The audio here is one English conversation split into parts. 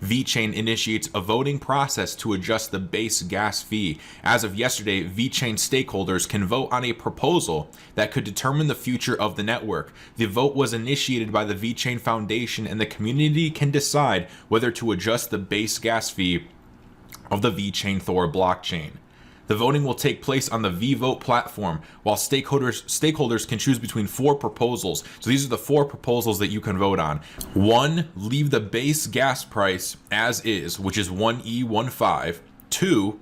VeChain initiates a voting process to adjust the base gas fee. As of yesterday, VeChain stakeholders can vote on a proposal that could determine the future of the network. The vote was initiated by the VeChain Foundation, and the community can decide whether to adjust the base gas fee of the VeChain VTHO blockchain. The voting will take place on the vVote platform, while stakeholders can choose between 4 proposals. So these are the 4 proposals that you can vote on. 1, leave the base gas price as is, which is 1E15. 2,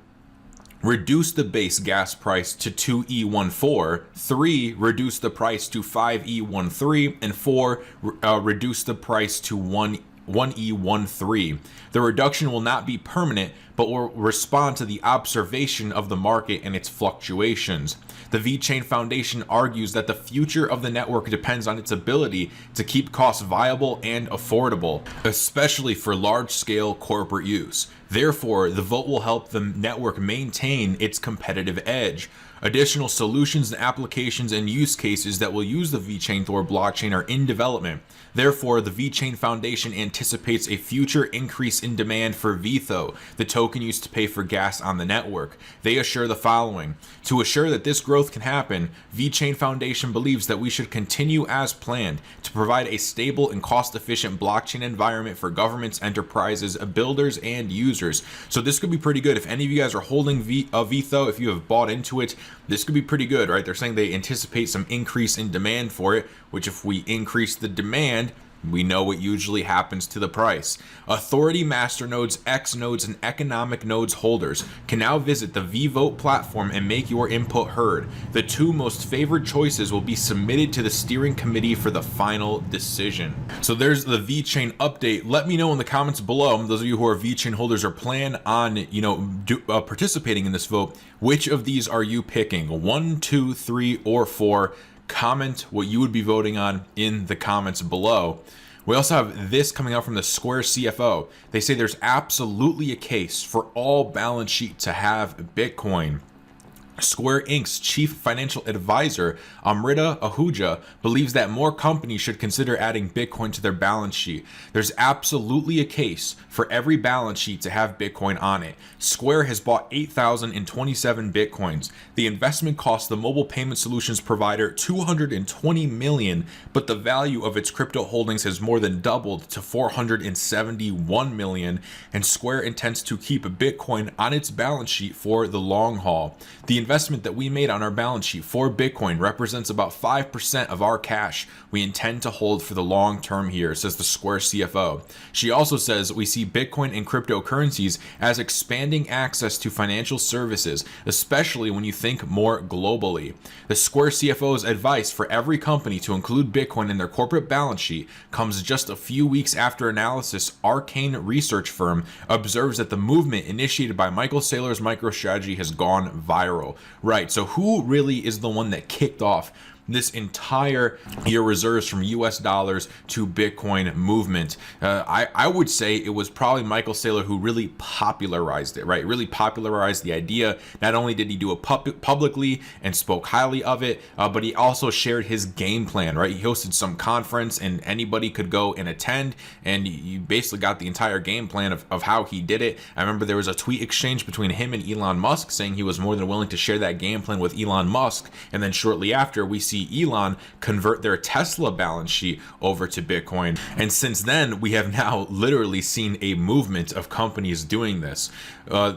reduce the base gas price to 2E14. 3, reduce the price to 5E13. And 4, reduce the price to 1E13. The reduction will not be permanent, but will respond to the observation of the market and its fluctuations. The VeChain Foundation argues that the future of the network depends on its ability to keep costs viable and affordable, especially for large-scale corporate use. Therefore, the vote will help the network maintain its competitive edge. Additional solutions and applications and use cases that will use the VeChain VTHO blockchain are in development. Therefore, the VeChain Foundation anticipates a future increase in demand for VETHO, the token used to pay for gas on the network. They assure the following: to assure that this growth can happen, VeChain Foundation believes that we should continue as planned to provide a stable and cost-efficient blockchain environment for governments, enterprises, builders, and users. So this could be pretty good. If any of you guys are holding VETHO, if you have bought into it, this could be pretty good, right? They're saying they anticipate some increase in demand for it, which if we increase the demand, we know what usually happens to the price. Authority masternodes, X nodes, and economic nodes holders can now visit the vVote platform and make your input heard. The 2 most favored choices will be submitted to the steering committee for the final decision. So there's the VeChain update. Let me know in the comments below, those of you who are VeChain holders or plan on, participating in this vote, which of these are you picking? 1, 2, 3, or 4? Comment what you would be voting on in the comments below. We also have this coming out from the Square CFO. They say there's absolutely a case for all balance sheet to have Bitcoin. Square Inc.'s chief financial advisor, Amrita Ahuja, believes that more companies should consider adding Bitcoin to their balance sheet. There's absolutely a case for every balance sheet to have Bitcoin on it. Square has bought 8,027 Bitcoins. The investment cost the mobile payment solutions provider $220 million, but the value of its crypto holdings has more than doubled to $471 million, and Square intends to keep Bitcoin on its balance sheet for the long haul. The investment that we made on our balance sheet for Bitcoin represents about 5% of our cash we intend to hold for the long term here, says the Square CFO. She also says we see Bitcoin and cryptocurrencies as expanding access to financial services, especially when you think more globally. The Square CFO's advice for every company to include Bitcoin in their corporate balance sheet comes just a few weeks after analysis Arcane research firm observes that the movement initiated by Michael Saylor's MicroStrategy has gone viral. Right, so who really is the one that kicked off this entire your reserves from US dollars to Bitcoin movement? I would say it was probably Michael Saylor who really popularized it, right? Really popularized the idea. Not only did he do it publicly and spoke highly of it, but he also shared his game plan, right? He hosted some conference and anybody could go and attend, and you basically got the entire game plan of how he did it. I remember there was a tweet exchange between him and Elon Musk saying he was more than willing to share that game plan with Elon Musk, and then shortly after we see Elon convert their Tesla balance sheet over to Bitcoin. And since then, we have now literally seen a movement of companies doing this.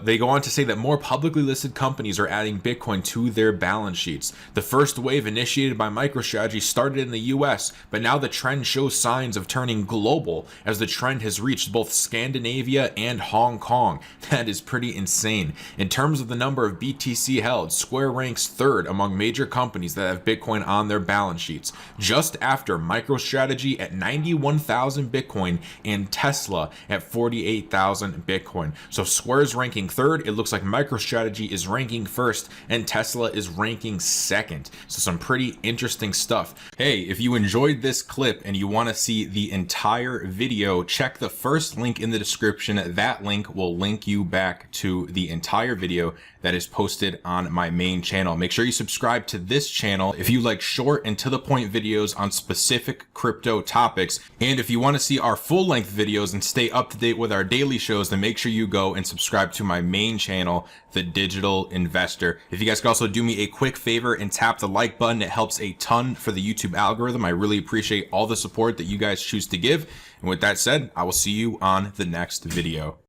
They go on to say that more publicly listed companies are adding Bitcoin to their balance sheets. The first wave initiated by MicroStrategy started in the US, but now the trend shows signs of turning global as the trend has reached both Scandinavia and Hong Kong. That is pretty insane. In terms of the number of BTC held, Square ranks 3rd among major companies that have Bitcoin on their balance sheets, just after MicroStrategy at 91,000 Bitcoin and Tesla at 48,000 Bitcoin. So Square's ranking 3rd. It looks like MicroStrategy is ranking 1st and Tesla is ranking 2nd. So some pretty interesting stuff. Hey, if you enjoyed this clip and you want to see the entire video, check the first link in the description. That link will link you back to the entire video that is posted on my main channel. Make sure you subscribe to this channel if you like like short and to the point videos on specific crypto topics. And if you want to see our full length videos and stay up to date with our daily shows, then make sure you go and subscribe to my main channel, The Digital Investor. If you guys could also do me a quick favor and tap the like button, it helps a ton for the YouTube algorithm. I really appreciate all the support that you guys choose to give. And with that said, I will see you on the next video.